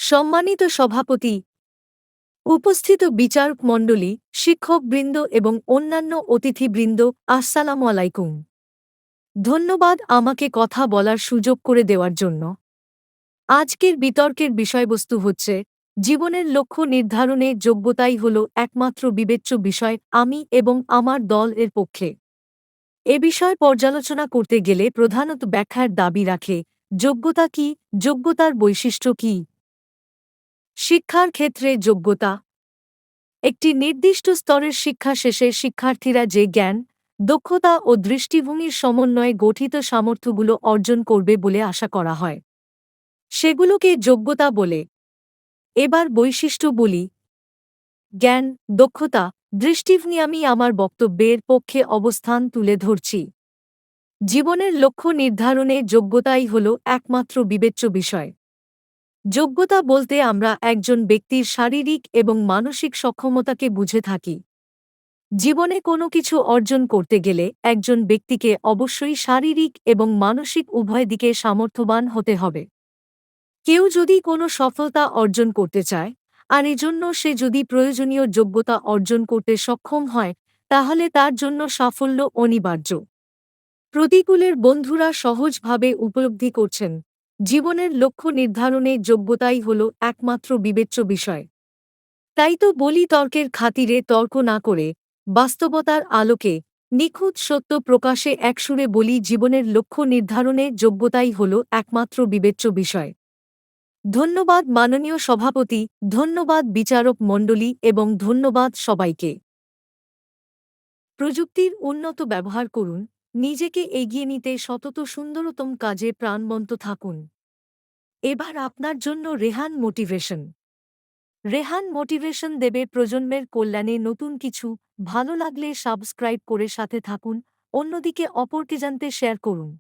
সম্মানিত সভাপতি, উপস্থিত বিচারক মণ্ডলী, শিক্ষকবৃন্দ এবং অন্যান্য অতিথিবৃন্দ, আসসালামু আলাইকুম। ধন্যবাদ আমাকে কথা বলার সুযোগ করে দেওয়ার জন্য। আজকের বিতর্কের বিষয়বস্তু হচ্ছে জীবনের লক্ষ্য নির্ধারণে যোগ্যতাই হল একমাত্র বিবেচ্য বিষয়। আমি এবং আমার দল এর পক্ষে। এ বিষয় পর্যালোচনা করতে গেলে প্রধানত ব্যাখ্যার দাবি রাখে যোগ্যতা কি, যোগ্যতার বৈশিষ্ট্য কি। শিক্ষার ক্ষেত্রে যোগ্যতা একটি নির্দিষ্ট স্তরের শিক্ষা শেষে শিক্ষার্থীরা যে জ্ঞান, দক্ষতা ও দৃষ্টিভঙ্গির সমন্বয়ে গঠিত সামর্থ্যগুলো অর্জন করবে বলে আশা করা হয়, সেগুলোকে যোগ্যতা বলে। এবার বৈশিষ্ট্য বলি। জ্ঞান, দক্ষতা, দৃষ্টিভঙ্গি। আমি আমার বক্তব্যের পক্ষে অবস্থান তুলে ধরছি। জীবনের লক্ষ্য নির্ধারণে যোগ্যতাই হল একমাত্র বিবেচ্য বিষয়। যোগ্যতা বলতে আমরা একজন ব্যক্তির শারীরিক এবং মানসিক সক্ষমতাকে বুঝে থাকি। জীবনে কোনো কিছু অর্জন করতে গেলে একজন ব্যক্তিকে অবশ্যই শারীরিক এবং মানসিক উভয় দিকে সামর্থ্যবান হতে হবে। কেউ যদি কোনো সফলতা অর্জন করতে চায়, আর এজন্য সে যদি প্রয়োজনীয় যোগ্যতা অর্জন করতে সক্ষম হয়, তাহলে তার জন্য সাফল্য অনিবার্য। প্রতিকূলের বন্ধুরা সহজভাবে উপলব্ধি করছেন, জীবনের লক্ষ্য নির্ধারণে যোগ্যতাই হল একমাত্র বিবেচ্য বিষয়। তাই তো বলি, তর্কের খাতিরে তর্ক না করে বাস্তবতার আলোকে নিখুঁত সত্য প্রকাশে একসুরে বলি, জীবনের লক্ষ্য নির্ধারণে যোগ্যতাই হল একমাত্র বিবেচ্য বিষয়। ধন্যবাদ মাননীয় সভাপতি, ধন্যবাদ বিচারক মণ্ডলী এবং ধন্যবাদ সবাইকে। প্রযুক্তির উন্নত ব্যবহার করুন, নিজেকে এগিয়ে নিতে সতত সুন্দরতম কাজে প্রাণবন্ত থাকুন। এবার আপনার জন্য রেহান মোটিভেশন। রেহান মোটিভেশন দেবে প্রজন্মের কল্যাণে নতুন কিছু। ভালো লাগলে সাবস্ক্রাইব করে সাথে থাকুন, অন্যদিকে অপরকে জানতে শেয়ার করুন।